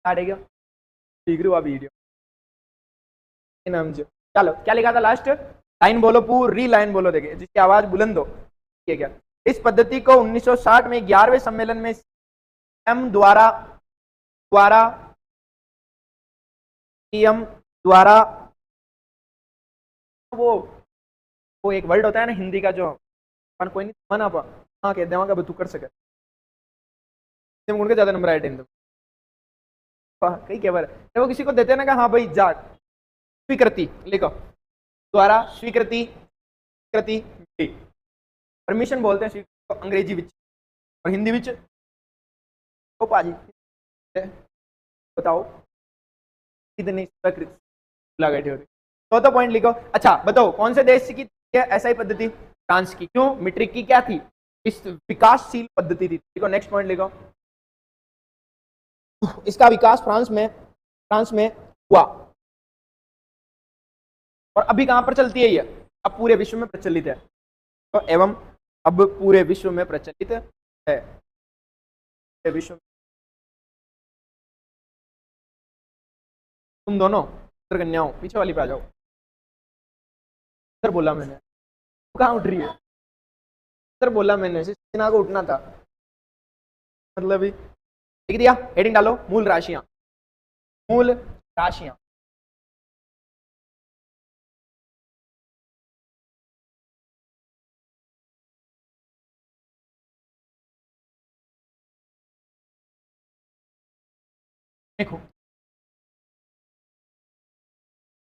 काटेगा ठीक हुआ वीडियो नाम से। चलो क्या लिखा था लास्ट, लाइन बोलो, पूरी लाइन बोलो, देखिए जिसकी आवाज बुलंद हो। ठीक है, इस पद्धति को 1960 में 11वें सम्मेलन में एम द्वारा पीएम द्वारा वो एक वर्ड होता है ना हिंदी का जो अपन कोई नहीं मना पा हाँ कहते हैं का तू कर सके उनके ज्यादा नंबर आए टेंथ कई कह बार वो किसी को देते हैं ना कि हाँ भाई जा स्वीकृति लिखो द्वारा स्वीकृति स्वीकृति परमिशन बोलते हैं तो अंग्रेजी विच और हिंदी विच तो पाजी बताओ कितनी स्वीकृति लगा हो चौथा पॉइंट लिखो। अच्छा बताओ कौन से देश की ऐसा ही पद्धति, फ्रांस की। क्यों, मीट्रिक की क्या थी, इस विकासशील पद्धति थी। देखो नेक्स्ट पॉइंट लिखो, इसका विकास फ्रांस में हुआ और अभी कहां पर चलती है ये, अब पूरे विश्व में प्रचलित है। तो एवं अब पूरे विश्व में प्रचलित है, विश्व में। तुम दोनों कन्याओं पीछे वाली पे आ जाओ। सर बोला मैंने, कहाँ उठ रही है, सर बोला मैंने सिन्हा को उठना था, मतलब लिख दिया। हेडिंग डालो, मूल राशियां, मूल राशियां। देखो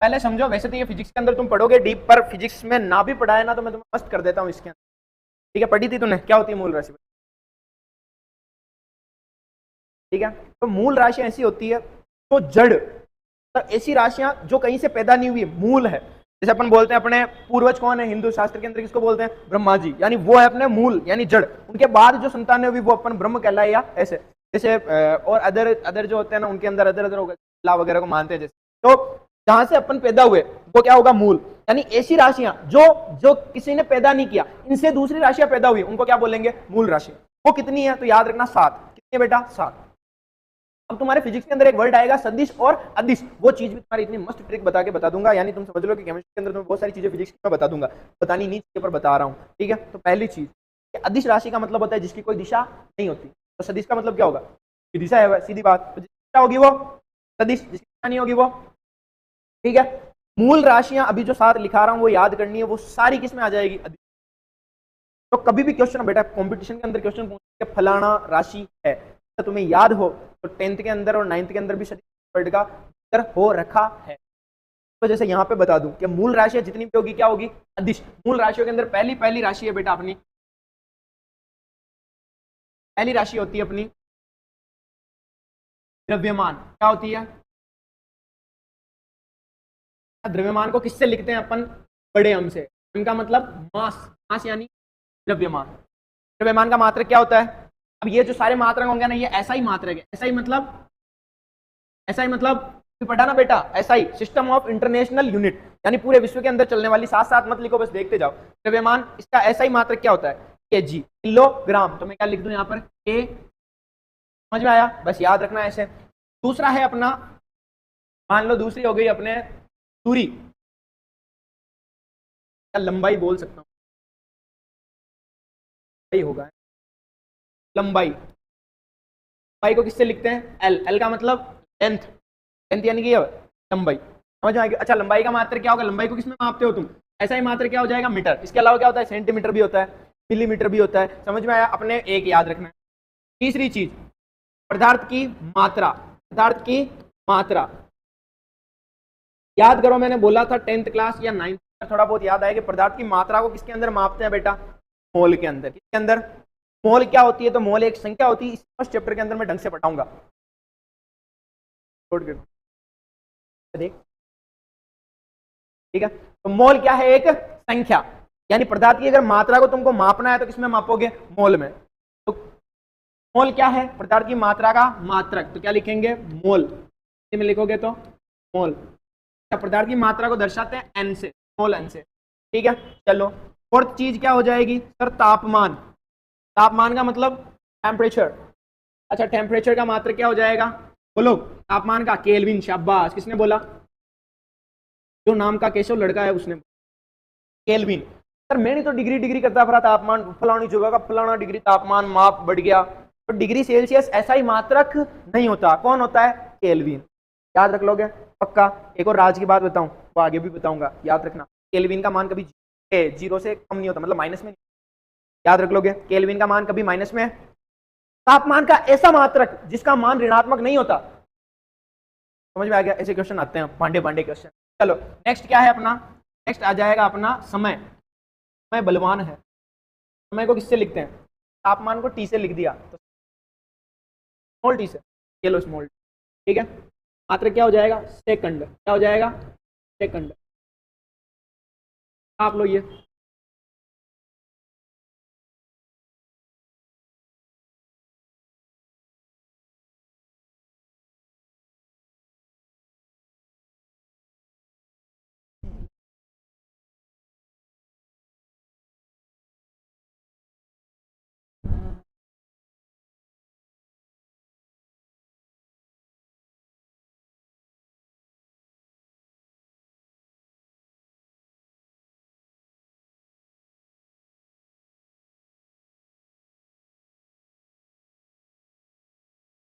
पहले समझो, वैसे तो ये फिजिक्स के अंदर तुम पढ़ोगे डीप, पर फिजिक्स में ना भी पढ़ा है ना तो मैं तुम्हें मस्त कर देता हूँ इसके अंदर। ठीक है, पढ़ी थी तूने, क्या होती है मूल राशि। ठीक है, तो मूल राशि ऐसी होती है तो जड़, तो ऐसी राशियां जो कहीं से पैदा नहीं हुई, मूल है। जैसे अपन बोलते हैं अपने पूर्वज कौन है हिंदू शास्त्र के अंदर, किसको बोलते हैं, ब्रह्मा जी, यानी वो है अपने मूल यानी जड़। उनके बाद जो संतान हुई वो अपन ब्रह्म कहलाए, या ऐसे जैसे और अदर जो होते हैं ना उनके अंदर अदर होगा वगैरह को मानते हैं। जैसे तो जहां से अपन पैदा हुए वो क्या होगा, मूल। यानी ऐसी राशियां जो किसी ने पैदा नहीं किया, इनसे दूसरी राशियां पैदा हुई, उनको क्या बोलेंगे, मूल राशि। वो कितनी है तो याद रखना 7। कितनी बेटा, 7। अब तुम्हारे फिजिक्स के अंदर एक वर्ड आएगा सदिश और अदिश, वो चीज भी तुम्हारी इतनी मस्त ट्रिक बता के बता दूंगा, यानी तुम समझ लो कि केमिस्ट्री के अंदर तुम्हें बहुत सारी चीजें फिजिक्स में बता दूंगा, बतानी नहीं चाहिए पर बता रहा हूँ। ठीक है, तो पहली चीज, अदिश राशि का मतलब होता है जिसकी कोई दिशा नहीं होती। तो सदिश का मतलब क्या होगा, दिशा है, सीधी बात। तो दिशा होगी वो सदिश, जिसकी दिशा नहीं होगी वो। ठीक है, मूल राशियां अभी जो 7 लिखा रहा हूं वो याद करनी है, वो सारी किस में आ जाएगी, अदिश। तो कभी भी क्वेश्चन बेटा कंपटीशन के अंदर क्वेश्चन पूछे फलाना राशि है, तो तुम्हें याद हो तो 10th के अंदर और 9th के अंदर भी वर्ड का उत्तर हो रखा है। तो जैसे यहाँ पे बता दूं कि मूल राशि जितनी भी होगी क्या होगी, अदिश। मूल राशियों के अंदर पहली राशि है बेटा अपनी, पहली राशि होती है अपनी द्रव्यमान। क्या होती है, द्रव्यमान को किससे लिखते हैं अपन, बड़े एम से। इनका मतलब मास यानी द्रव्यमान। द्रव्यमान का मात्रक क्या होता है, अब ये जो सारे मात्रक होंगे ना ये ऐसा ही मात्रक है। ऐसा ही मतलब पढ़ा ना बेटा, ऐसा ही सिस्टम ऑफ इंटरनेशनल यूनिट, यानी पूरे विश्व के अंदर चलने वाली, साथ साथ मत लिखो बस देखते जाओ। द्रव्यमान इसका ऐसा ही मात्रक क्या होता है, केजी, किलोग्राम। तो मैं क्या लिख दूं यहाँ पर, के। समझ में आया, बस याद रखना ऐसे। दूसरा है अपना, मान लो दूसरी हो गई अपने दूरी, या लंबाई बोल सकता हूँ, सही होगा लंबाई। लंबाई को किससे लिखते हैं, एल का मतलब लेंथ यानी कि लंबाई। समझ में आएगी। अच्छा लंबाई का मात्रक क्या होगा, लंबाई को किसमें मापते हो तुम, ऐसा ही मात्रक क्या हो जाएगा, मीटर। इसके अलावा क्या होता है, सेंटीमीटर भी होता है, मिलीमीटर भी होता है। समझ में आया, अपने एक याद रखना है। तीसरी चीज, पदार्थ की मात्रा। पदार्थ की मात्रा याद करो, मैंने बोला था 10th क्लास या 9th, थोड़ा बहुत याद आएगा। पदार्थ की मात्रा को किसके अंदर मापते हैं बेटा, मोल के अंदर। किसके अंदर, मोल क्या होती है, तो मोल एक संख्या होती है। इस फर्स्ट चैप्टर के अंदर मैं ढंग से पढ़ाऊंगा, देख। ठीक है, तो मोल क्या है, एक संख्या, यानी पदार्थ की अगर मात्रा को तुमको मापना है तो किसमें मापोगे, मोल में। तो मोल क्या है, पदार्थ की मात्रा का मात्रक, तो क्या लिखेंगे, मोल। में लिखोगे तो मोल। पदार्थ की मात्रा को दर्शाते हैं एन से, मोल एन से। ठीक है, चलो फोर्थ चीज क्या हो जाएगी सर, तापमान। तापमान का मतलब टेम्परेचर। अच्छा टेम्परेचर का मात्रक क्या हो जाएगा, बोलो तापमान का केल्विन, शाबाश, किसने बोला? जो नाम का केशव लड़का है उसने, केल्विन। सर मैंने तो डिग्री डिग्री करता फिरा, तापमान फलानी जगह का फलाना डिग्री तापमान माप बढ़ गया। तो डिग्री सेल्सियस ऐसा ही मात्रक नहीं होता, कौन होता है? केल्विन। याद रख लोगे पक्का। एक और राज की बात बताऊं, वो आगे भी बताऊंगा, याद रखना। केल्विन का मान कभी 0 से कम नहीं होता, मतलब माइनस में नहीं। याद रख लोगे, केल्विन का मान कभी माइनस में है। तापमान का ऐसा मात्रक जिसका मान ऋणात्मक नहीं होता। समझ में आ गया? ऐसे क्वेश्चन आते हैं, पांडे पांडे क्वेश्चन। चलो नेक्स्ट क्या है अपना? नेक्स्ट आ जाएगा अपना समय। समय बलवान है। समय को किससे लिखते हैं? तापमान को टी से लिख दिया तो स्मॉल टी से, ये लो स्मॉल, ठीक है। मात्रक क्या हो जाएगा? सेकंड। क्या हो जाएगा? सेकंड। आप लो ये,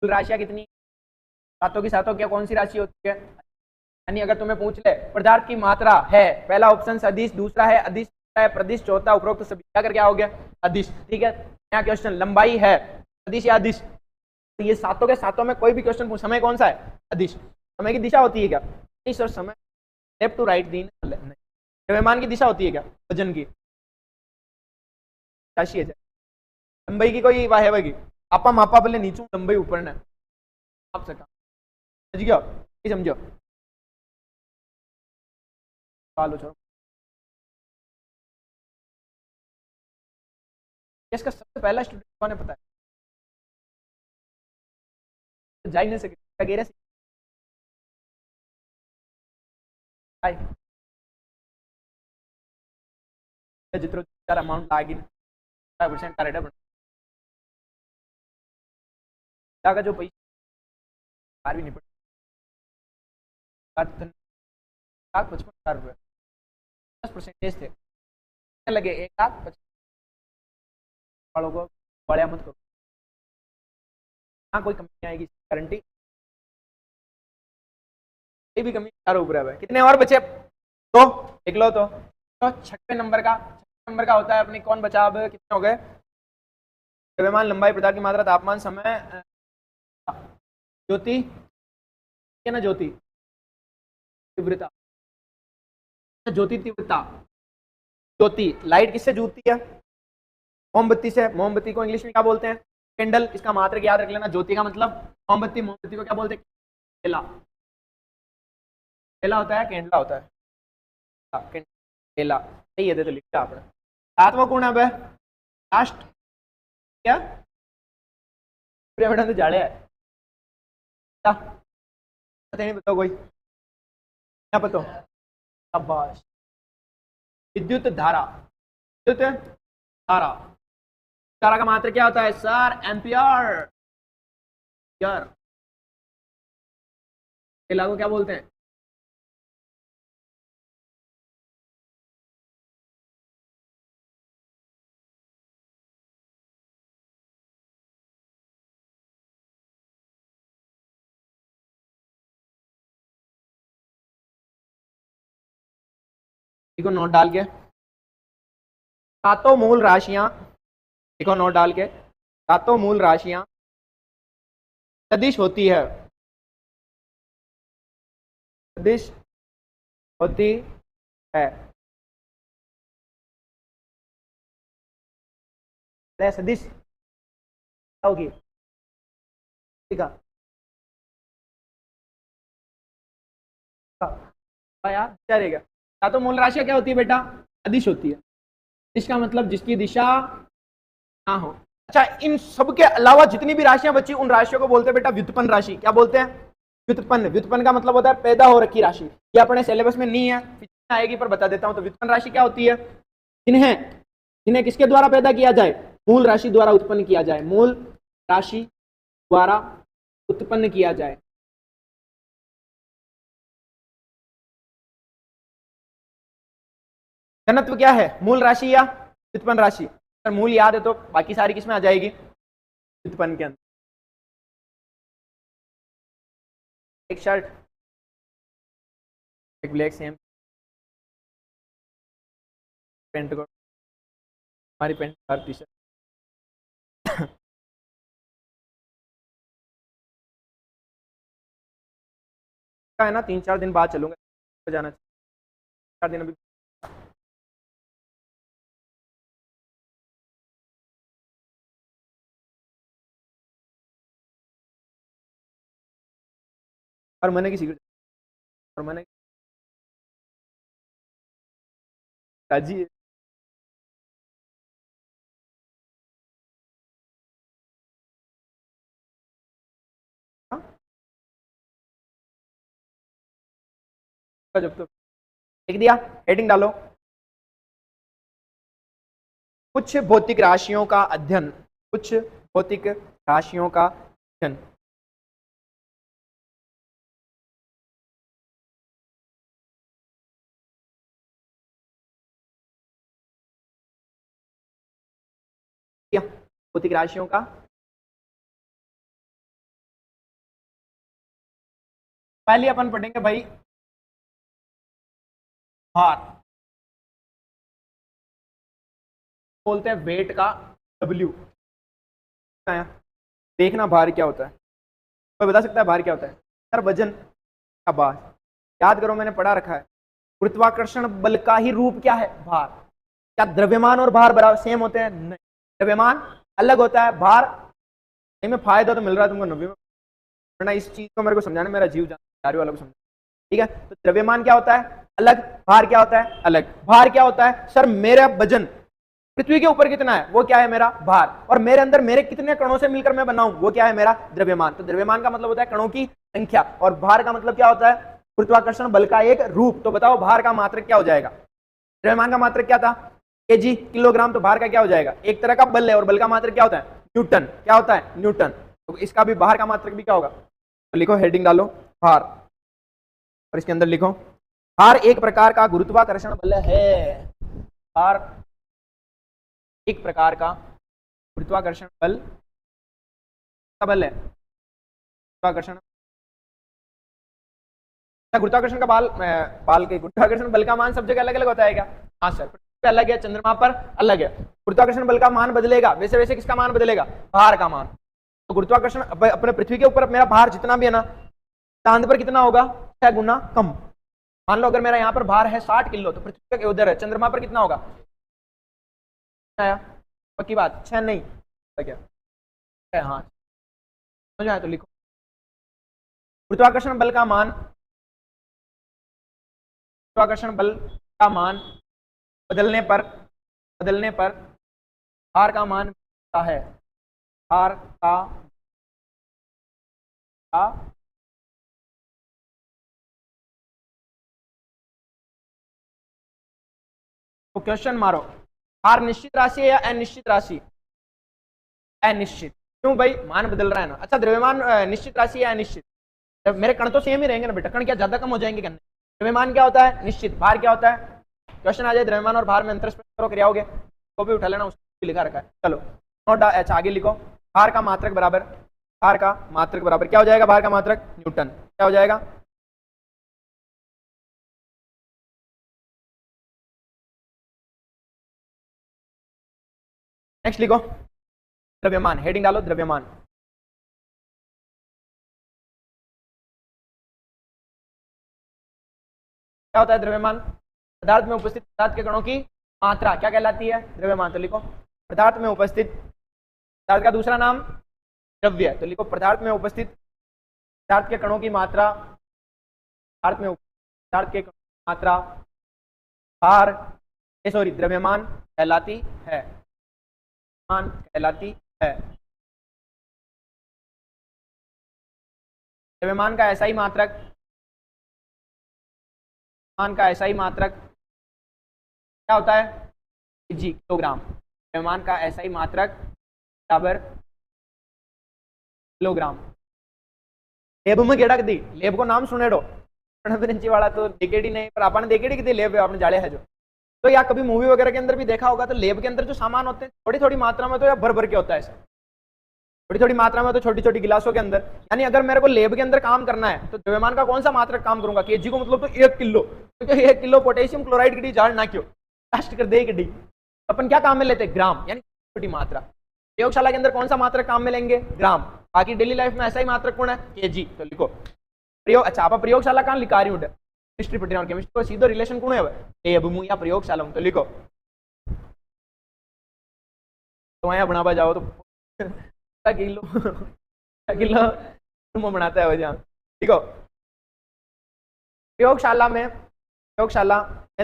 कुल राशियां कितनी? सातों की सातों। क्या कौन सी राशि होती है? यानी अगर तुम्हें पूछ ले पदार्थ की मात्रा है, पहला ऑप्शन सदिश, दूसरा है अदिश, है प्रदिश, चौथा उपरोक्त सभी, क्या करके आओगे? अदिश, ठीक है। नया क्वेश्चन, लंबाई है सदिश या अदिश? तो ये सातों के सातों में कोई भी क्वेश्चन पूछ, समय कौन सा है? अदिश। समय की दिशा होती है क्या? नहीं सर, समय लेफ्ट टू राइट दिन नहीं। द्रव्यमान की दिशा होती है क्या? वजन की राशि है। लंबाई की कोई वाह है वही, आपा मापा पहले नीचू, लंबाई ऊपर ने आप सका, समझ गया? समझो, चलो छोड़ो। इसका सबसे पहला स्टूडेंट कौन है पता है? तो जा ही नहीं सके, गेरे से जितना सारा अमाउंट आएगी 5% का रेट है का जो पैसा बाहर भी नहीं पड़ता। 1,55,000 रुपये 10% थे, लगे 1,55,000 वालों को बड़े मत करो। हाँ कोई कमी आएगी गारंटी, कोई भी कमी चारों ऊपर है। कितने और बचे? तो देख लो। तो छठवें नंबर का होता है अपनी, कौन बचा? अब कितने हो गए? द्रव्यमान, लंबाई, प्रदार्थ की मात्रा, तापमान, समय, ज्योति, क्या ना ज्योति तीव्रता, ज्योति तीव्रता। ज्योति लाइट किससे जुड़ती है? मोमबत्ती से। मोमबत्ती को इंग्लिश में क्या बोलते हैं? कैंडल। इसका मात्रक याद रख लेना, ज्योति का मतलब मोमबत्ती। मोमबत्ती को क्या बोलते हैं? केला। केला होता है, कैंडला होता है, केला। सही है, तो लिखा आपने। सातवां गुण अब लास्ट क्या? मैडम तो जाड़े है क्या? पता नहीं, बताओ कोई, क्या बताओ? शाबाश। विद्युत धारा। विद्युत धारा, धारा का मात्रा क्या होता है सर? एम्पियर। यार केला को क्या बोलते हैं? देखो नोट डाल के, सातों मूल राशियां, देखो नोट डाल के, सातों मूल राशियां सदिश होती है, सदिश होती है। सदिश होगी, ठीक है यार, क्या रहेगा? सातों मूल राशियां क्या होती है बेटा? अदिश होती है। इसका मतलब जिसकी दिशा ना हो। अच्छा, इन सब के अलावा जितनी भी राशियां बची, उन राशियों को बोलते हैं बेटा व्युत्पन्न राशि। क्या बोलते हैं? व्युत्पन्न। व्युत्पन्न का मतलब होता है पैदा हो रखी राशि। ये अपने सिलेबस में नहीं है, आएगी पर बता देता हूं। तो व्युत्पन्न राशि क्या होती है? जिन्हें जिन्हें किसके द्वारा पैदा किया जाए? मूल राशि द्वारा उत्पन्न किया जाए। मूल राशि द्वारा उत्पन्न किया जाए। घनत्व क्या है, मूल राशि या व्युत्पन्न राशि? अगर मूल याद है तो बाकी सारी किसमें आ जाएगी, व्युत्पन्न के अंदर। एक शर्ट, एक ब्लैक सेम पेंट को, हमारी पेंट हर टी शर्ट का है ना, 3-4 दिन बाद चलूंगा, जाना 4 दिन अभी। और मैंने किसी को, और मैंने राजी जब तो लिख दिया, हेडिंग डालो, कुछ भौतिक राशियों का अध्ययन, कुछ भौतिक राशियों का अध्ययन। भौतिक राशियों का, पहले अपन पढ़ेंगे भाई भार, बोलते हैं वेट का W। देखना भार क्या होता है, कोई बता सकता है भार क्या होता है? सर वजन का भार, याद करो मैंने पढ़ा रखा है, गुरुत्वाकर्षण बल का ही रूप क्या है, भार। क्या द्रव्यमान और भार बराबर सेम होते हैं? नहीं, द्रव्यमान अलग होता है, भार में फायदा तो मिल रहा है तुमको 90 में, वरना इस चीज को मेरे को समझाने मेरा जीव जाने वाला को समझा, ठीक है। तो द्रव्यमान क्या होता है, अलग, भार क्या होता है, अलग। भार क्या होता है, सर मेरा वजन पृथ्वी के ऊपर कितना है, वो क्या है मेरा भार, और मेरे अंदर मेरे कितने कणों से मिलकर मैं बना हूं, वो क्या है मेरा द्रव्यमान। तो द्रव्यमान का मतलब होता है कणों की संख्या, और भार का मतलब क्या होता है, गुरुत्वाकर्षण बल का एक रूप। तो बताओ भार का मात्रक क्या हो जाएगा, द्रव्यमान का मात्रक क्या था, केजी, किलोग्राम, तो भार का क्या हो जाएगा, एक तरह का बल है, और बल का मात्रक क्या होता है, न्यूटन। क्या होता है, न्यूटन। तो इसका भी भार का मात्रक भी क्या होगा, तो लिखो, हेडिंग डालो भार, और इसके अंदर लिखो भार एक प्रकार का गुरुत्वाकर्षण बल है। भार एक प्रकार का गुरुत्वाकर्षण बल का बल है, गुरुत्वाकर्षण, गुरुत्वाकर्षण का बाल के गुरुत्वाकर्षण बल का मान सब जगह अलग अलग होता है क्या? हाँ सर, पृथ्वी अलग है, चंद्रमा पर अलग है। गुरुत्वाकर्षण बल का मान बदलेगा, वैसे वैसे किसका मान बदलेगा, भार का मान। तो गुरुत्वाकर्षण अपने पृथ्वी के ऊपर मेरा भार जितना भी है ना, चांद पर कितना होगा, 6 गुना कम। मान लो अगर मेरा यहाँ पर भार है 60 किलो, तो पृथ्वी का उधर है, चंद्रमा पर कितना होगा, आया पक्की बात, 6 नहीं क्या, हाँ समझ आया। तो लिखो गुरुत्वाकर्षण बल का मान, गुरुत्वाकर्षण बल का मान बदलने पर भार का मान क्या है, भार का तो क्वेश्चन मारो, भार निश्चित राशि है या अनिश्चित राशि? अनिश्चित। क्यों भाई, मान बदल रहा है ना। अच्छा, द्रव्यमान निश्चित राशि है अनिश्चित? मेरे कण तो सेम ही रहेंगे ना बेटा, कण क्या ज्यादा कम हो जाएंगे? कण द्रव्यमान क्या होता है, निश्चित। भार क्या होता है, क्वेश्चन आ जाए द्रव्यमान और भार में अंतर करो, क्रियाओगे तो भी उठा लेना, उसको लिखा रखा है। चलो नोट, अच्छा आगे लिखो, भार का मात्रक बराबर, भार का मात्रक बराबर क्या हो जाएगा, भार का मात्रक न्यूटन। क्या हो जाएगा, नेक्स्ट लिखो द्रव्यमान, हेडिंग डालो द्रव्यमान। क्या होता है द्रव्यमान, पदार्थ में उपस्थित पदार्थ के कणों की मात्रा क्या कहलाती है, द्रव्यमान। तो लिखो पदार्थ में उपस्थित, पदार्थ का दूसरा नाम द्रव्य, तो लिखो पदार्थ में उपस्थित पदार्थ के कणों की मात्रा, पदार्थ के मात्रा भार, सॉरी द्रव्यमान कहलाती है, मान कहलाती है। द्रव्यमान का ऐसा ही मात्रक, मान का ऐसा ही मात्रक क्या होता है, जी किलोग्राम। द्रव्यमान का ऐसा ही मात्रक बराबर किलोग्राम। लेब में केड़ा दी, लेब को नाम सुने वाला तो देखेड़ी नहीं, पर आपने देखेड़ी की लेब आपने जाड़े है जो तो या कभी मूवी वगैरह के अंदर भी देखा होगा तो लेब के अंदर जो सामान होते हैं थोड़ी थोड़ी मात्रा में तो या भर भर के होता है ऐसा, थोड़ी थोड़ी मात्रा में तो छोटी छोटी गिलासों के अंदर। यानी अगर मेरे को लेब के अंदर काम करना है तो द्रव्यमान का कौन सा मात्रक काम करूंगा, केजी को मतलब तो 1 किलो, क्योंकि 1 किलो पोटेशियम क्लोराइड की डी झाड़ ना क्यों लास्ट कर दे डी, अपन क्या काम में लेते हैं, ग्राम, यानी छोटी मात्रा। प्रयोगशाला के अंदर कौन सा मात्रक काम में लेंगे, ग्राम। बाकी डेली लाइफ में ऐसा ही मात्रक कौन है, केजी। तो लिखो प्रयोग, अच्छा आप प्रयोगशाला कहाँ लिखा रही हूँ, केमिस्ट्री पढ़ रहे हो, केमिस्ट्री को सीधो रिलेशन कौन है, लेब या प्रयोगशाला। तो लिखो तो यहाँ बना जाओ तो किलो किलो तुम बनाता है वजह। देखो प्रयोगशाला में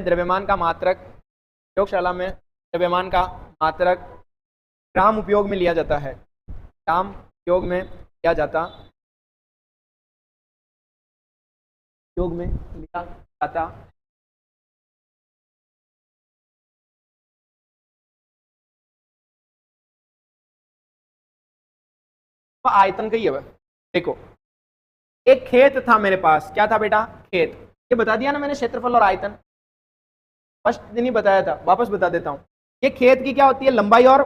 द्रव्यमान का मात्रक, प्रयोगशाला में द्रव्यमान का मात्रक ग्राम उपयोग में लिया जाता है, ग्राम उपयोग में लिया जाता, उपयोग में लिया जाता। आयतन का ही है। देखो एक खेत था मेरे पास, क्या था बेटा, खेत। ये बता दिया ना मैंने क्षेत्रफल और आयतन, फर्स्ट दिन ही बताया था, वापस बता देता हूं। ये खेत की क्या होती है, लंबाई और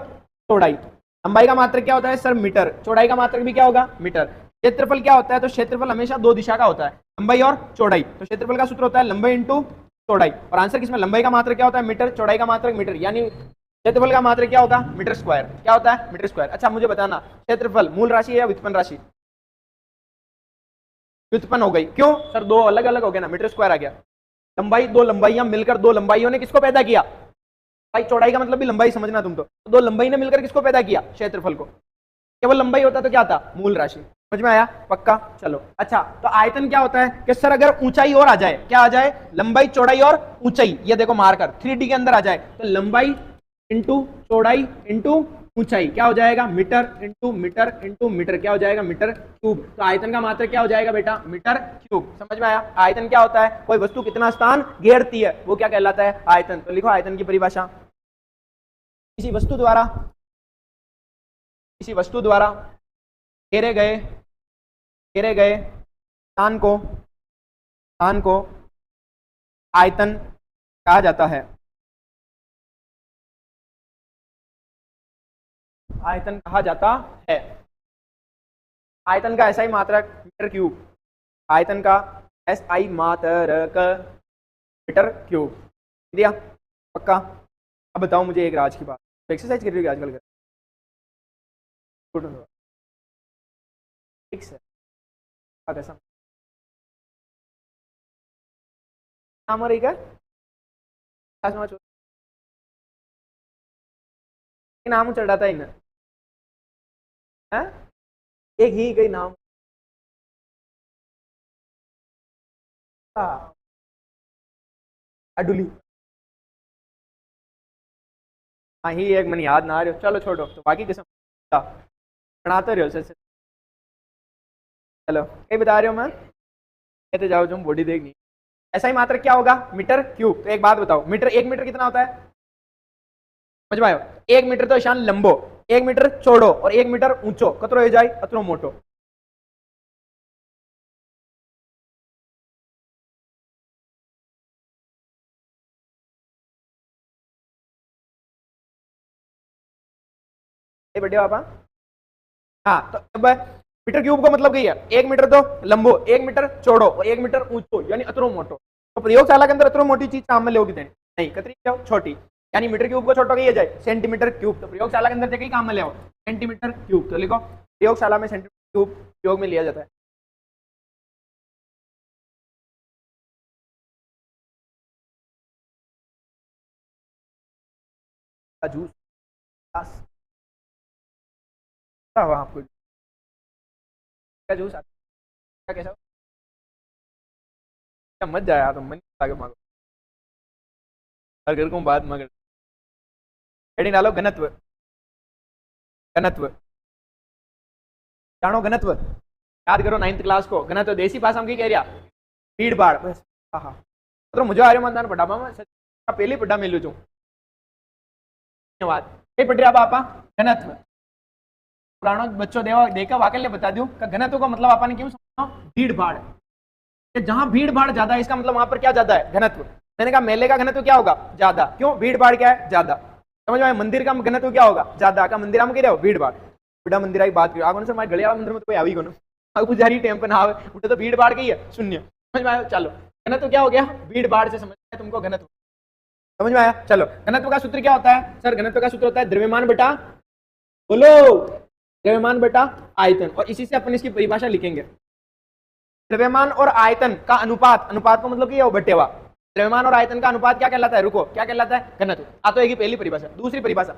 चौड़ाई। लंबाई का मात्रक क्या होता है सर, मीटर। चौड़ाई का मात्रक भी क्या होगा, मीटर। क्षेत्रफल क्या होता है, तो क्षेत्रफल हमेशा 2 दिशा का होता है, लंबाई और चौड़ाई। तो क्षेत्रफल का सूत्र होता है लंबाई इंटू चौड़ाई। और आंसर किसमें, लंबाई का मात्रक क्या होता है, मीटर, चौड़ाई का मात्रक मीटर, यानी क्षेत्रफल का मात्रक क्या होगा, मीटर स्क्वायर। क्या होता है, मीटर स्क्वायर। अच्छा मुझे बताना, क्षेत्रफल मूल राशि है या व्युत्पन्न राशि, व्युत्पन्न हो गई, क्यों सर, 2 अलग अलग हो गया ना, मीटर स्क्वायर आ गया। लंबाई, 2 लंबाइयां मिलकर, 2 लंबाइयों ने किसको पैदा किया, भाई चौड़ाई का मतलब भी लंबाई समझना तुम तो 2 लंबाई ने मिलकर किसको पैदा किया, क्षेत्रफल को। केवल लंबाई होता तो क्या था, मूल राशि। समझ में आया, पक्का। चलो अच्छा, तो आयतन क्या होता है कि सर अगर ऊंचाई और आ जाए, क्या आ जाए, लंबाई चौड़ाई और ऊंचाई, ये देखो मारकर 3D के अंदर आ जाए, तो लंबाई इंटू चौड़ाई इंटू ऊंचाई क्या हो जाएगा, metre into metre into metre, क्या हो जाएगा, मीटर क्यूब। तो आयतन का मात्रक क्या हो जाएगा बेटा, मीटर क्यूब। समझ में आया। आयतन क्या होता है, कोई वस्तु कितना स्थान घेरती है वो क्या कहलाता है, आयतन। तो लिखो आयतन की परिभाषा, किसी वस्तु द्वारा घेरे गए स्थान को आयतन कहा जाता है। आयतन कहा जाता है। आयतन का एसआई मात्रक मीटर क्यूब, आयतन का एसआई मात्रक मीटर क्यूब दिया, पक्का। अब बताओ मुझे एक राज की बात, एक्सरसाइज कर रही हो आजकल, ठीक है कैसा नाम रही का नाम चढ़ रहा था इन एक ही कई नाम, अडुली, हाँ ही एक मन याद ना आ रहे हो, चलो छोड़ो। तो बाकी किस्म बनाते रहो सर। चलो कहीं बता रहे हो, मैं कहते जाओ तुम बॉडी देखनी। ऐसा ही मात्रक क्या होगा, मीटर क्यूब। तो एक बात बताओ, मीटर, 1 मीटर कितना होता है, समझ में आयो, 1 मीटर तो ईशान लंबो, 1 मीटर चौड़ो और 1 मीटर ऊंचो, कतरो हो जाए, अतरो मोटो। बढ़िया पापा। हाँ तो अब मीटर क्यूब का मतलब क्या है, 1 मीटर तो लंबो, 1 मीटर चौड़ो और 1 मीटर ऊंचो, यानी अतरो मोटो। तो प्रयोगशाला के अंदर अतरो मोटी चीज काम में लोगे नहीं, कतरी जाओ छोटी, यानी मीटर क्यूब को छोटा किया जाए सेंटीमीटर क्यूब। तो प्रयोगशाला के अंदर देखिए काम में ले आओ सेंटीमीटर क्यूब। तो लिखो प्रयोगशाला में सेंटीमीटर क्यूब प्रयोग में लिया जाता है। जूस आपको क्या जूस आता, कैसा मत जाया, तो मन आगे मांगो अगर को बात मगर हेडिंग डालो, घनत्व, घनत्व जानो, घनत्व याद करो 9th क्लास को। घनत्व देसी भाषा में कह रहा भीड़ भाड़, बस हाँ तो मुझे आ रहे मतदान पढ़ा मैं पहले पढ़ा मिलू छू। धन्यवाद। कई पढ़ रहा पापा, घनत्व पुराणों बच्चों देवा देखा वाकई बता दूं कि घनत्व का मतलब आपने क्यों समझना, भीड़ भाड़, जहां भीड़ भाड़ ज्यादा है इसका मतलब वहां पर क्या ज्यादा है, घनत्व। मैंने कहा मेले का घनत्व क्या होगा, ज्यादा, क्यों, भीड़ भाड़ क्या है, ज्यादा, समझ में आया। मंदिर का घनत्व क्या होगा, ज्यादा, का मंदिर में कह रहे हो भीड़ भाड़, बड़ा मंदिर की बात करो आगे, सर गलियारा मंदिर में तो कोई आवी को ना पुजारी टाइम पे ना उठे तो भीड़ भाड़ गई है, शून्य, समझ में आया। चलो घनत्व क्या हो गया, भीड़ भाड़ से समझ में तुमको घनत्व, समझ में आया। चलो घनत्व का सूत्र क्या होता है सर, घनत्व का सूत्र होता है द्रव्यमान बटा, बोलो, द्रव्यमान बटा आयतन, और इसी से अपन इसकी परिभाषा लिखेंगे। द्रव्यमान और आयतन का अनुपात, अनुपात को मतलब कि ये बटेवा, द्रव्यमान और आयतन का अनुपात क्या कहलाता है, रुको क्या कहलाता है, घनत्व। आ तो एक पहली परिभाषा। दूसरी परिभाषा,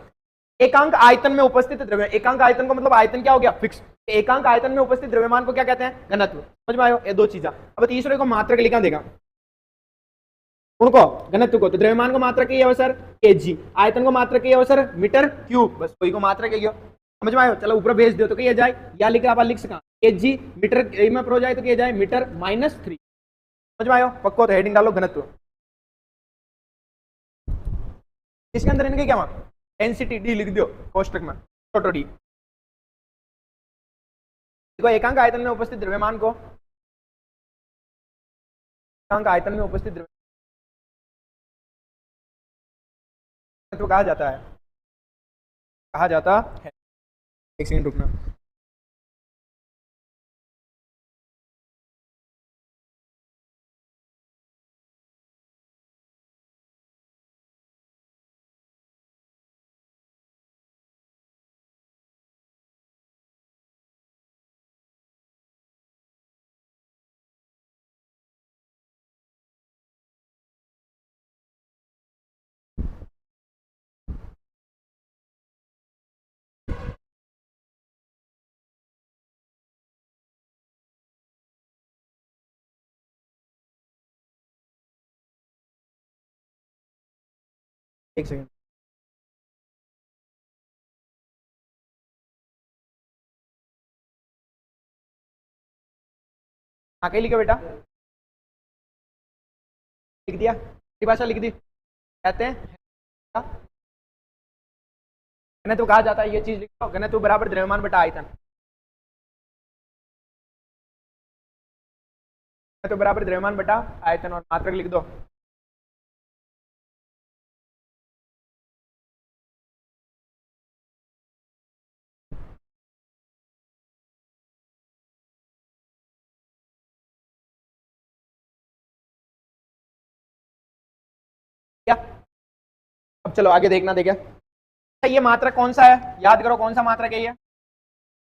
एकांक आयतन में उपस्थित द्रव्य, एकांक आयतन को मतलब आयतन क्या हो गया, फिक्स, एकांक आयतन में उपस्थित द्रव्यमान को क्या कहते हैं, घनत्व, समझ में आयो, ये दो चीजें। अब तीसरे को मात्रक लिखा देगा, उनको घनत्व को, तो द्रव्यमान को मात्रक है अवसर केजी, आयतन को मात्रक है अवसर मीटर क्यूब, बस कोई को मात्रक है, समझ में आयो। चलो ऊपर भेज दो तो किया जाए, या लिख आप लिख सका केजी, मीटर में प्रो जाए तो किया जाए मीटर -3, समझ में आयो, पक्को। तो हेडिंग डालो घनत्व, इसके अंदर इनके क्या वहां डेंसिटी डी लिख दो कोष्टक में, छोटो डी। देखो एकांक आयतन में उपस्थित द्रव्यमान को, एकांक आयतन में उपस्थित द्रव्यमान तो कहा जाता है, कहा जाता है, एक सेकंड रुकना, एक सेकंड। आगे लिखो बेटा, लिख दिया, परिभाषा लिख दी, कहते हैं घनत्व कहा जाता है, ये चीज लिखो, घनत्व बराबर द्रव्यमान बटा आयतन, घनत्व बराबर द्रव्यमान बटा आयतन, और मात्रक लिख दो। क्या, अब चलो आगे देखना, देखे ये मात्रक कौन सा है, याद करो कौन सा मात्रक है ये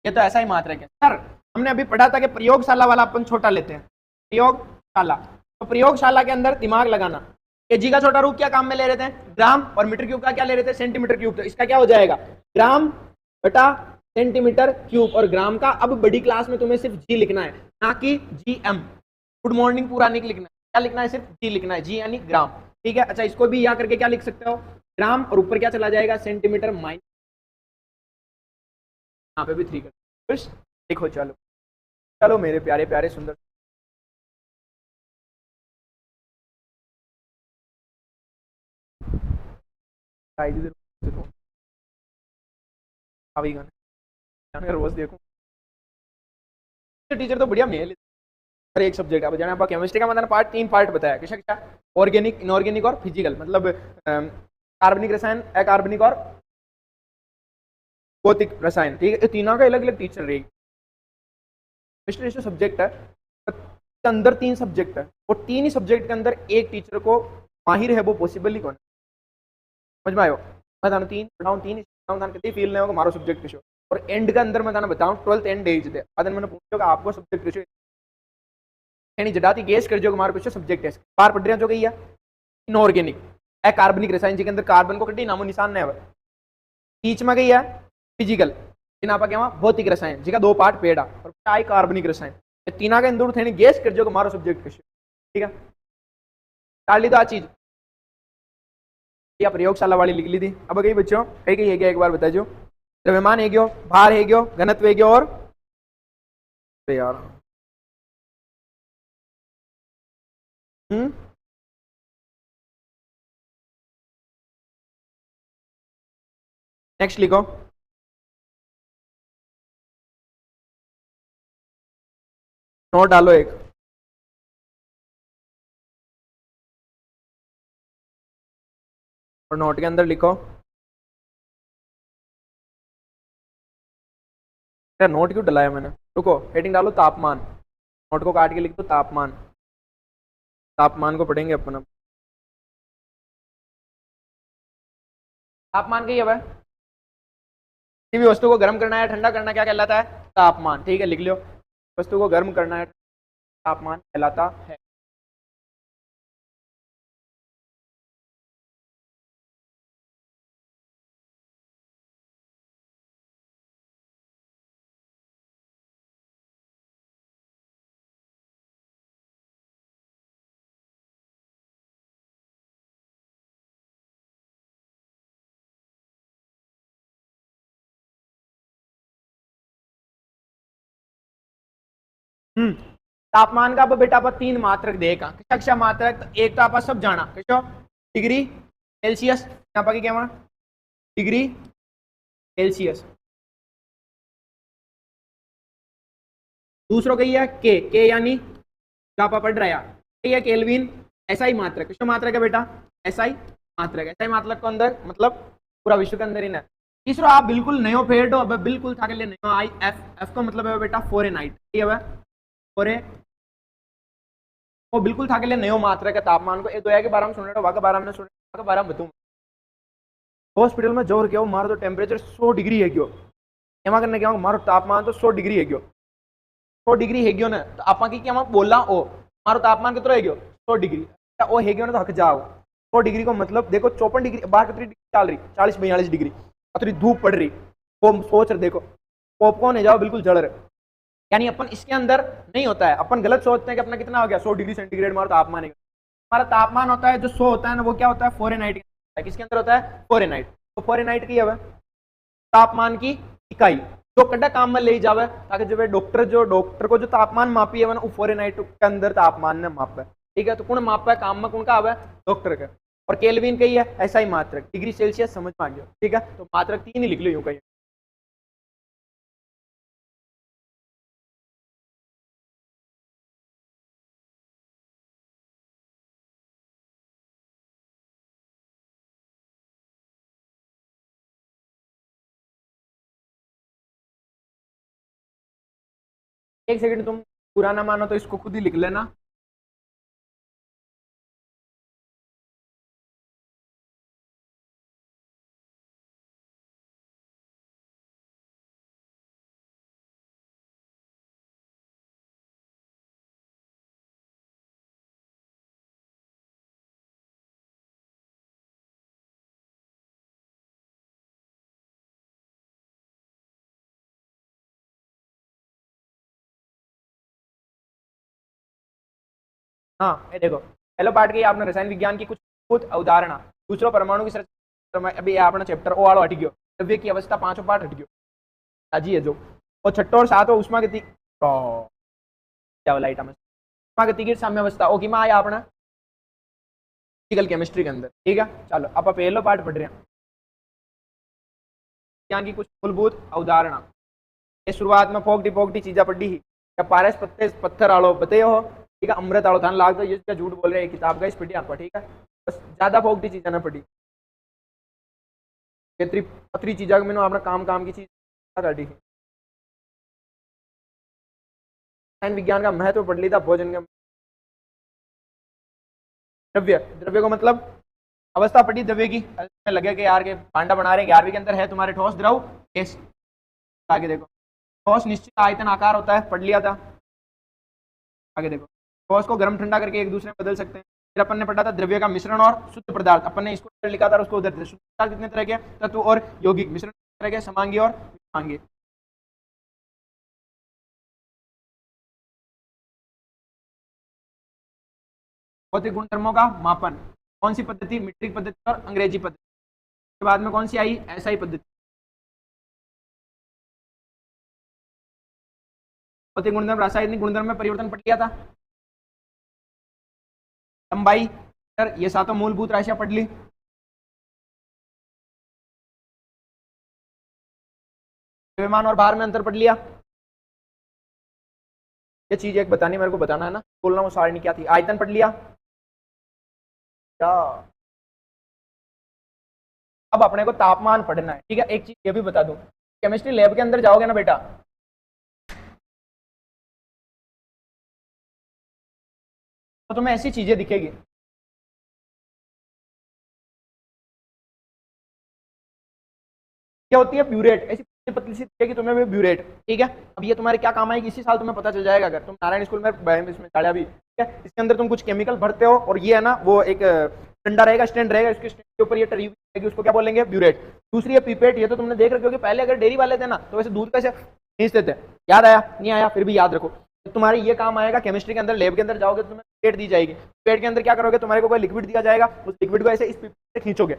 तो ऐसा ही मात्रक है सर। हमने अभी पढ़ा था कि प्रयोगशाला वाला अपन छोटा लेते हैं, प्रयोगशाला, तो प्रयोगशाला के अंदर दिमाग लगाना, केजी का छोटा रूप क्या काम में ले रहे थे, ग्राम, और मीटर क्यूब का क्या ले रहे थे, सेंटीमीटर क्यूब, तो इसका क्या हो जाएगा, ग्राम बटा सेंटीमीटर क्यूब, और ग्राम का अब बड़ी क्लास में तुम्हें सिर्फ जी लिखना है, ना कि जीएम, गुड मॉर्निंग पूरा नहीं लिखना है, क्या लिखना है, सिर्फ जी लिखना है, जी यानी ग्राम, ठीक है। अच्छा इसको भी यहाँ करके क्या लिख सकते हो, ग्राम, और ऊपर क्या चला जाएगा, सेंटीमीटर माइनस, यहाँ पे भी 3 कर देखो। चलो चलो मेरे प्यारे प्यारे सुंदर, रोज देखो टीचर तो बढ़िया मेल, हर एक सब्जेक्ट, अब जाने आप केमिस्ट्री का मतलब पार्ट 3 पार्ट बताया, किसका क्या, ऑर्गेनिक, इनऑर्गेनिक और फिजिकल, मतलब कार्बनिक रसायन, अकार्बनिक और भौतिक रसायन, ठीक है, तीनों का अलग अलग टीचर रहेगी। केमिस्ट्री जो सब्जेक्ट है के अंदर 3 सब्जेक्ट है, और 3 ही सब्जेक्ट के अंदर एक टीचर को माहिर है, वो पॉसिबल ही कौन, समझ में आयो। मैं थाने 3 पढ़ाऊं, 3 थाने कितनी फील नहीं होगा मारो सब्जेक्ट किशो, और एंड के अंदर मैं थाने बताऊं 12th एंड एज दे, अदन मैंने पूछो कि आपको सब्जेक्ट किशो यानी जडाती गेस कर जो मारो किशो सब्जेक्ट है, बार पढ़ रहे हो गई है इनऑर्गेनिक, अकार्बनिक रसायन जिसके अंदर कार्बन को कटी नामो निशान नहीं है, बीच में गई है फिजिकल, इन आपा क्या भौतिक रसायन जिसका 2 पार्ट पेड़ा, और टाई कार्बनिक रसायन, ये तीना के अंदर थे गेस कर जो मारो सब्जेक्ट किशो, ठीक है। काट ली तो आ चीज या प्रयोगशाला वाली लिख ली थी, अब गई बच्चों कही कही है क्या, एक बार बता जो, द्रव्यमान है गयो, भार है गयो, घनत्व है गयो, और यार नेक्स्ट लिखो, नोट डालो एक, और नोट के अंदर लिखो, क्या नोट क्यों डलाया मैंने, रुको हेडिंग डालो तापमान, नोट को काट के लिख दो तापमान, तापमान को पढ़ेंगे अपन अब। तापमान क्या है, किसी भी वस्तु को गर्म करना है ठंडा करना क्या कहलाता है, तापमान। ठीक है, लिख लो, वस्तु को गर्म करना है तापमान कहलाता है। तापमान का अब बेटा आप तीन मात्रक देगा, कशा मात्रक, तो एक तो आप सब जाना कशो डिग्री सेल्सियस, यहाँ पर क्या डिग्री सेल्सियस। दूसरों कही है के यानी जो आप पढ़ रहे हैं ये केल्विन, एसआई मात्रक, किसको मात्रक है बेटा, एसआई मात्रक, एसआई मात्रक को अंदर मतलब पूरा विश्व के अंदर ही ना। तीसरा आप बिल्कुल नयो फेट हो, अब बिल्कुल था के लिए नयो आई एफ, एफ को मतलब है बेटा फॉरेनहाइट, ठीक है फोरे वो बिल्कुल था के लिए नयो मात्रक है तापमान को। एक दो के बारे में सुन रहे हो, वहां के बारे में सुन रहे हो, के बारे में बताऊं हॉस्पिटल में जोर क्यों मारो तो टेम्परेचर 100 डिग्री है क्यों, एमा करने क्या मारो तापमान तो 100 डिग्री है क्यों, 100 डिग्री है क्यों ना, तो आपा की क्या बोला ओ मारो तापमान कितना है क्यों 100 डिग्री, ओ है क्यों ना तो हक जाओ 100 डिग्री को मतलब देखो 54 डिग्री बाहर कितनी डिग्री चल रही, 40-42 डिग्री, अतरी धूप पड़ रही, वो सोच रहे देखो पॉपकॉर्न है जाओ बिल्कुल जल रहे, यानी अपन इसके अंदर नहीं होता है, अपन गलत सोचते हैं कि अपना कितना हो गया 100 डिग्री सेंटीग्रेड मारो तापमान है, हमारा तापमान होता है जो 100 होता है ना वो क्या होता है फॉरेनहाइट, किसके अंदर होता है फॉरेनहाइट, तो फॉरेनहाइट की है तापमान की इकाई जो कड़ा काम में ले जावे, ताकि जो डॉक्टर को जो तापमान मापी है वो फॉरेनहाइट के अंदर तापमान ने मापा है, ठीक है, तो कौन मापा है काम में कौन का आवे डॉक्टर का, और केल्विन कही है ऐसा ही मात्रक, डिग्री सेल्सियस समझ में आ गया, ठीक है, तो मात्रक तीन ही लिख लो यूं कहीं। एक सेकंड तुम पूरा ना मानो तो इसको खुद ही लिख लेना, हाँ ये देखो पहला पार्ट की आपने रसायन विज्ञान की कुछ बहुत अवधारणा, दूसरा परमाणु की संरचना, अभी अपना चैप्टर ओ वाला हट गयो, द्रव्य की अवस्था पांचों पार्ट हट गयो, ताजी है जो, और छठो और सातों उष्मा गति क्या लाइट में उष्मा गति की साम्य अवस्था ओके में आया अपना फिजिकल केमिस्ट्री के अंदर, ठीक है, चलो आप पहलो पार्ट पढ़ रहे हैं विज्ञान की कुछ मूलभूत अवधारणा, ये शुरुआत में फोकटी चीजा पढ़ी ही, पारस पत्थर आलो बताए हो, ठीक है, अमृत आलो थान लाग ये क्या झूठ बोल रहे हैं किताब का इस पढ़ी आपका, ठीक है, बस ज्यादा फोकटी चीजा ना पढ़ी, पतरी चीजा मैंने अपना काम की चीज काटी, विज्ञान का महत्व पढ़ ली था, भोजन का द्रव्य, द्रव्य को मतलब अवस्था पड़ी द्रव्य की, लगे कि यार के पांडा बना रहे हैं 11वीं के अंदर है तुम्हारे ठोस द्रव गैस, आगे देखो ठोस निश्चित आयतन आकार होता है, पढ़ लिया था, आगे देखो ठोस को गर्म ठंडा करके एक दूसरे में बदल सकते हैं, फिर अपन ने पढ़ा था द्रव्य का मिश्रण और शुद्ध पदार्थ, अपन ने इसको इधर लिखा था उसको उधर, शुद्ध पदार्थ कितने तरह के तत्व और यौगिक, मिश्रण तरह के समांगी और विषमांगी, भौतिक गुणधर्मों का मापन, कौन सी पद्धति, मीट्रिक पद्धति और अंग्रेजी पद्धति, के बाद में कौन सी आई एसआई पद्धति, भौतिक गुणधर्म रासायनिक गुणधर्म में परिवर्तन पढ़ लिया था, लंबाई ये सातों मूलभूत राशियां पढ़ ली, द्रव्यमान और भार में अंतर पढ़ लिया, ये चीज एक बतानी मेरे को बताना है ना, बोलना वो सारणी क्या थी, आयतन पढ़ लिया क्या, अब अपने को तापमान पढ़ना है, ठीक है। एक चीज ये भी बता दूं, केमिस्ट्री लैब के अंदर जाओगे ना बेटा, तो तुम्हें ऐसी चीजें दिखेगी, क्या होती है, ब्यूरेट, ऐसी पतली सी दिखेगी तुम्हें भी ब्यूरेट, ठीक है। अब ये तुम्हारे क्या काम आएगी, इसी साल तुम्हें पता चल जाएगा अगर तुम नारायण स्कूल में इसमें चाड़ा भी, ठीक है। इसके अंदर तुम कुछ केमिकल भरते हो और ये है ना वो एक डंडा रहेगा, स्टैंड रहेगा, इसके स्टैंड के ऊपर ये टरी रहेगी, उसको क्या बोलेंगे, ब्यूरेट। दूसरी है पीपेट, ये तो तुमने देख रखे हो कि पहले अगर डेयरी वाले थे ना तो वैसे दूध कैसे खींचते थे, याद आया नहीं आया, फिर भी याद रखो। तो तुम्हारे ये काम आएगा केमिस्ट्री के अंदर, लैब के अंदर जाओगे तो तुम्हें पेट दी जाएगी, पेट के अंदर क्या करोगे, तुम्हारे को कोई लिक्विड दिया जाएगा, उस लिक्विड को ऐसे इस पीपेट से खींचोगे,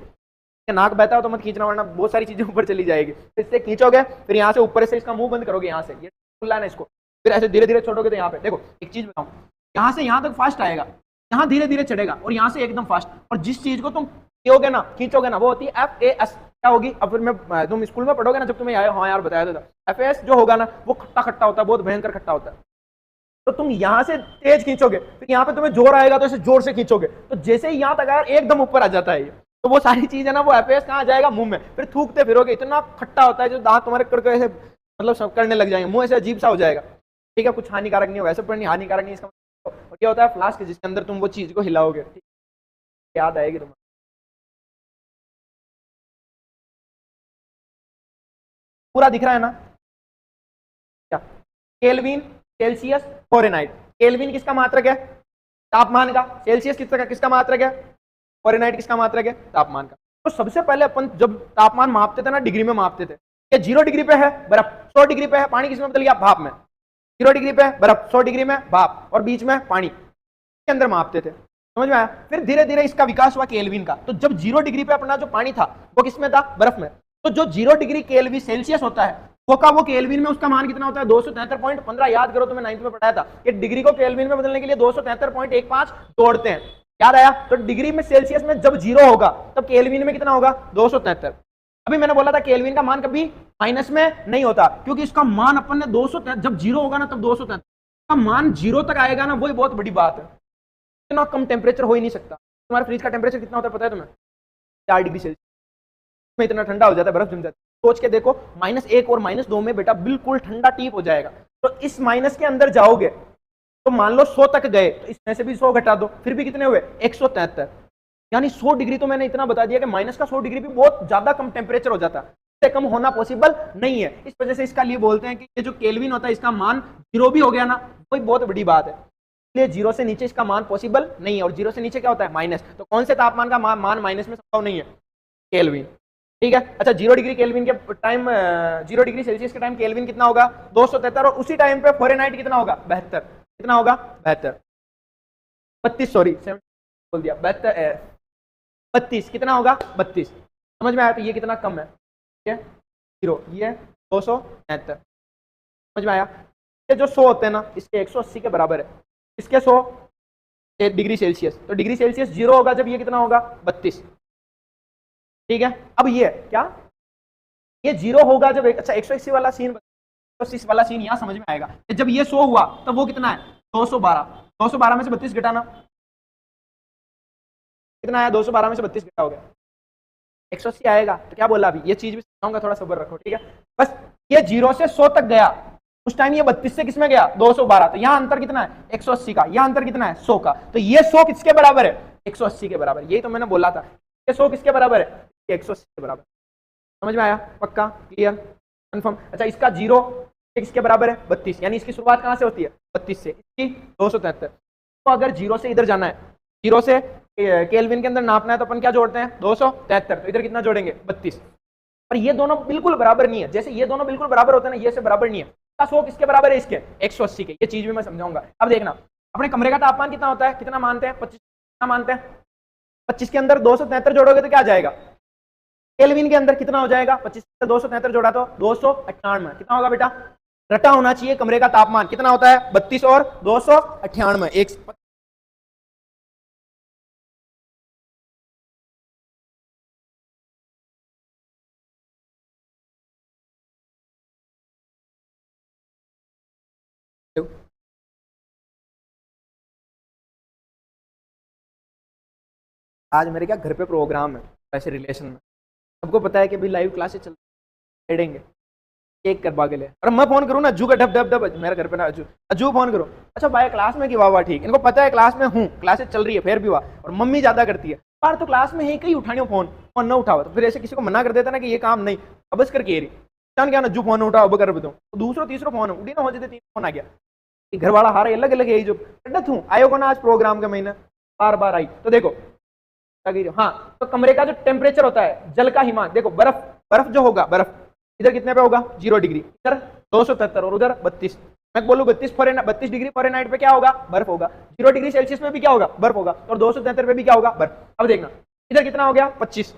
नाक बहता हो तो मत खींचना वरना बहुत सारी चीजें ऊपर चली जाएगी, इससे खींचोगे, फिर यहाँ से ऊपर से इसका मुंह बंद करोगे, यहाँ से ये खुला है ना इसको, फिर ऐसे धीरे धीरे छोड़ोगे तो यहाँ पे देखो, एक चीज बताऊं, यहाँ से यहाँ तक फास्ट आएगा, यहाँ धीरे धीरे चढ़ेगा और यहाँ से एकदम फास्ट, और जिस चीज को तुम खींचोगे ना, खींचोगे ना, वो होती है FAS, क्या होगी, अब फिर मैं तुम स्कूल में पढ़ोगे ना, जब तुम्हें हाँ यार बताया था, FAS जो होगा ना वो खट्टा खट्टा होता है, बहुत भयंकर खट्टा होता है। तो तुम यहां से तेज खींचोगे, फिर यहाँ पे तुम्हें जोर आएगा तो ऐसे जोर से खींचोगे, तो जैसे ही यहाँ तक आया एकदम ऊपर आ जाता है ये, तो वो सारी चीज है ना वो FAS कहाँ आ जाएगा, मुंह में, फिर थूकते फिरोगे, इतना खट्टा होता है जो दांत तुम्हारे करके ऐसे मतलब सब करने लग जाएंगे, मुंह ऐसे अजीब सा हो जाएगा, ठीक है। कुछ हानिकारक नहीं होगा, ऐसे पर हानिकारक नहीं, इसका और क्या होता है, फ्लास्क जिसके अंदर तुम वो चीज को हिलाओगे, याद आएगी तुम्हें, पूरा दिख रहा है ना, क्या, केल्विन, सेल्सियस, फ़ारेनहाइट। केल्विन किसका मात्रक है, तापमान का, सेल्सियस किसका मात्रक है, फ़ारेनहाइट किसका मात्रक है, तापमान का। तो सबसे पहले अपन जब तापमान मापते थे ना डिग्री में मापते थे, ये 0 डिग्री पे है बर्फ, 100 डिग्री पे है पानी, किसमें बदल गया, भाप में, 0 डिग्री पे है बर्फ, 100 डिग्री में भाप, और बीच में पानी के अंदर मापते थे, समझ में आया। फिर धीरे धीरे इसका विकास हुआ केल्विन का, तो जब 0 डिग्री पे अपना जो पानी था वो किसमें था, बर्फ में, तो जो 0 डिग्री केल्विन सेल्सियस होता है वो केल्विन में उसका मान कितना होता है, 273.15, याद करो तुम्हें 9th में पढ़ाया था कि डिग्री को केल्विन में बदलने के लिए 273.15 जोड़ते हैं, याद आया। तो डिग्री में सेल्सियस में जब 0 होगा तब केल्विन में कितना होगा, 273। अभी मैंने बोला था केल्विन का मान कभी माइनस में नहीं होता, क्योंकि इसका मान अपन ने 273, जब 0 होगा ना तब 273 का मान 0 तक आएगा ना, वही बहुत बड़ी बात है, इतना कम टेम्परेचर हो ही नहीं सकता। तुम्हारे फ्रिज का टेम्परेचर कितना होता है पता है तुम्हें, 4 डिग्री सेल्सियस में इतना ठंडा हो जाता है, बर्फ जम जाती है। सोच के देखो, -1 और -2 में बेटा बिल्कुल ठंडा टीप हो जाएगा, तो इस माइनस के अंदर जाओगे तो मान लो 100 तक गए, तो इसमें से भी 100 घटा दो, फिर भी कितने हुए, 173, यानी 100 डिग्री। तो मैंने इतना बता दिया कि माइनस का 100 डिग्री भी बहुत ज्यादा कम टेम्परेचर हो जाता है, इससे कम होना पॉसिबल नहीं है। इस वजह से इसका लिए बोलते हैं कि ये जो केल्विन होता है इसका मान 0 भी हो गया ना, कोई बहुत बड़ी बात है, इसलिए 0 से नीचे इसका मान पॉसिबल नहीं है, और 0 से नीचे क्या होता है, माइनस। तो कौन से तापमान का मान माइनस में संभव नहीं है, केल्विन, ठीक है। अच्छा 0 डिग्री केल्विन के टाइम, 0 डिग्री सेल्सियस के टाइम केल्विन कितना होगा, 273, और उसी टाइम पे फ़ारेनहाइट कितना होगा, 72, कितना होगा, 72, 32, सॉरी बोल दिया, 72, 32 कितना होगा, 32, समझ में आया। तो ये कितना कम है, ठीक है, 0, ये 273, समझ में आया। ये जो 100 होते हैं ना इसके 180 के बराबर है, इसके 100 डिग्री सेल्सियस, तो डिग्री सेल्सियस 0 होगा जब ये कितना होगा, 32, ठीक है। अब ये क्या, ये 0 होगा जब, अच्छा 180 वाला सीन, 180 वाला सीन यहां समझ में आएगा, जब ये 100 हुआ तब वो कितना है, 212, 212 में से 32 घटाना, कितना आया, 212 में से 32 घटा हो गया, 180 आएगा। तो क्या बोला, अभी ये चीज भी समझाऊंगा, थोड़ा सब्र रखो, ठीक है। बस ये 0 से 100 तक गया, उस टाइम ये 32 से किसमें गया, 212, तो यहाँ अंतर कितना है, 180 का, यहाँ अंतर कितना है, 100 का, तो ये 100 किसके बराबर है, 180 के बराबर। यही तो मैंने बोला था, ये 100 किसके बराबर है, 180 के बराबर। समझ में आया, पक्का, क्लियर, कंफर्म। अच्छा इसका 0 किसके बराबर है, 32, यानी इसकी शुरुआत कहां से होती है, 32 से, इसकी 273। तो अगर 0 से इधर जाना है, 0 से केल्विन के अंदर नापना है, तो अपन क्या जोड़ते हैं, 273, तो इधर कितना जोड़ेंगे, 32। पर ये दोनों बिल्कुल बराबर नहीं है, जैसे ये दोनों बिल्कुल बराबर होते हैं ना, ये से बराबर नहीं है। 100 किसके बराबर है, इसके 180 के, ये चीज भी मैं समझाऊंगा। अब देखना, अपने कमरे का तापमान कितना होता है, कितना मानते हैं, 25, कितना मानते हैं, 25 के अंदर 273 जोड़ोगे तो क्या आ जाएगा, केल्विन के अंदर कितना हो जाएगा, 25 से 273 जोड़ा तो 298, कितना होगा बेटा, रटा होना चाहिए कमरे का तापमान कितना होता है, 32 और 298, एक आज मेरे क्या घर पे प्रोग्राम है, ऐसे रिलेशन में, सबको पता है कि भाई लाइव क्लासेस चल पढ़ेंगे एक कर पागल है। और मैं फोन करूँ ना, अज्जू का ढप ढप ढप, मेरे घर पे ना अज्जू अज्जू फोन करो, अच्छा भाई क्लास में कि वाह वाह ठीक, इनको पता है क्लास में हूँ, क्लासेस चल रही है फिर भी वाह। और मम्मी ज्यादा करती है, बार तो क्लास में है कहीं उठानी फोन, फोन ना उठाओ, तो फिर ऐसे किसी को मना कर देता ना कि ये काम नहीं, अब बस करके रही क्या ना अज्जू फोन उठाओ अब कर बताऊँ, तो दूसरो तीसरो फोन उठी ना हो जाते, तीन फोन आ गया, घर वाला हारे अलग अलग है, जो पंडित हूँ आयो को ना आज प्रोग्राम का महीना बार बार आई। तो देखो हाँ, तो कमरे का जो टेम्परेचर होता है, जल का हिमान, देखो बर्फ, बर्फ जो होगा, बर्फ इधर कितने पे होगा 0 डिग्री, इधर 273 और उधर 32, मैं बोलूँ 32 डिग्री फ़ारेनहाइट पे क्या होगा, बर्फ होगा। 0 डिग्री सेल्सियस में भी क्या होगा, बर्फ होगा। और 273 पे भी क्या होगा, बर्फ। अब देखना इधर कितना हो गया 25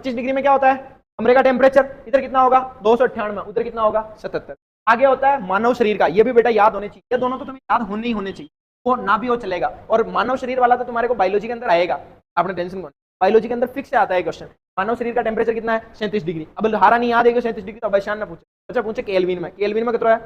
डिग्री में क्या होता है कमरे का टेम्परेचर, इधर कितना होगा 298, उधर कितना होगा 77। आगे होता है मानव शरीर का, ये भी बेटा याद होने चाहिए, ये दोनों तो तुम्हें याद होने ही होने चाहिए, वो ना भी हो चलेगा। और मानव शरीर वाला तो तुम्हारे को बायोलॉजी के अंदर आएगा, आपने टेंशन कौन, बायोलॉजी के अंदर फिक्स आता है क्वेश्चन, मानव शरीर का टेम्परेचर कितना है 37 डिग्री। अब हारा नहीं याद है 37 डिग्री, तो अवश्यान ना पूछे, अच्छा पूछे केल्विन में, केल्विन में कितना है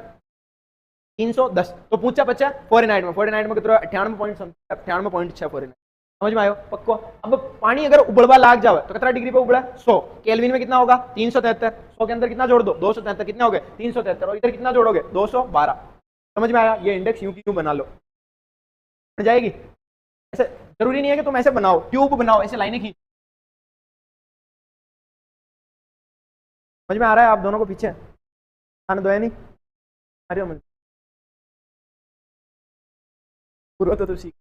310, तो पूछा बच्चा फ़ारेनहाइट में, फ़ारेनहाइट में कितना 98.6 फ़ारेनहाइट, समझ में आयो पक्को। अब पानी अगर उबलवा लाग जाए तो कितना डिग्री पे उबला 100, केल्विन में कितना होगा 373, 100 के अंदर कितना जोड़ दो 273, कितने हो गए 373, और इधर कितना जोड़ोगे 212, समझ में आया। ये इंडेक्स यूं की यूं बना लो, बन जाएगी। ऐसे जरूरी नहीं है कि तुम ऐसे बनाओ, ट्यूब बनाओ, ऐसे लाइनें खींच, समझ में आ रहा है आप दोनों को, पीछे खाना दो है नहीं अरे मुझे पूरा तो सीख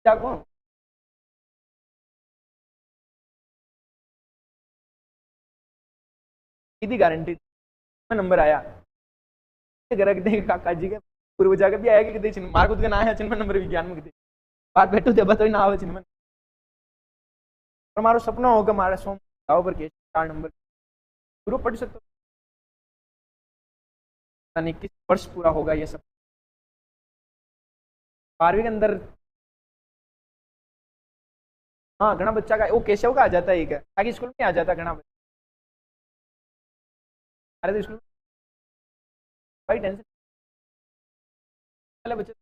क्या कौन सीधी गारंटी में नंबर आया, रख देंगे काका जी के पूर्व जाकर भी आएगा कि चिन्ह मार खुद का ना है चिन्ह नंबर विज्ञान में कितने बात बैठो दे बस ना आवे चिन्ह पर मारो सपना होगा मारे सोम दाव पर के 4 नंबर पूरा पढ़ सकते हो, नहीं किस वर्ष पूरा होगा ये सब 12वीं के अंदर। हाँ घना बच्चा का वो केशव का आ जाता है, एक है ताकि स्कूल में आ जाता घना बच्चा, अरे तो स्कूल में भाई टेंशन वाले बच्चे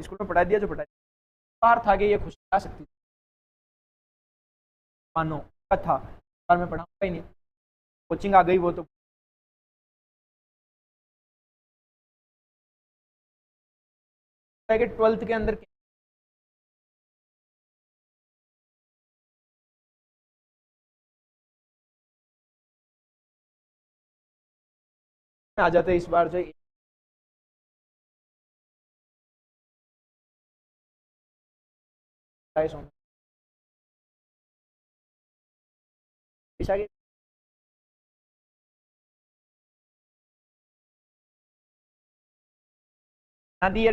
स्कूल में पढ़ा दिया जो पढ़ा दिया, बाहर था कि ये खुश आ सकती मानो था, बाहर में पढ़ाऊंगा ही नहीं, कोचिंग आ गई वो तो 12th के अंदर आ जाते हैं इस बार जो ईशा के ना दी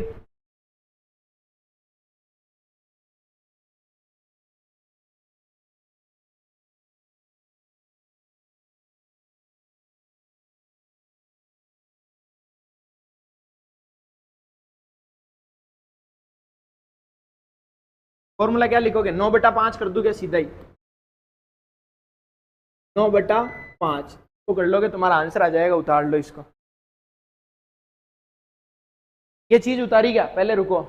फॉर्मूला क्या लिखोगे 9/5 कर दूंगे सीधा ही 9/5 तो कर लोगे तुम्हारा आंसर आ जाएगा, उतार लो इसको। ये चीज उतारी क्या पहले रुको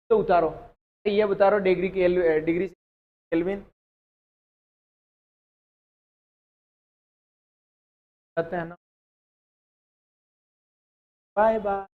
तो उतारो, ये उतारो डिग्री डिग्री केल्विन करते हैं ना, बाय बाय।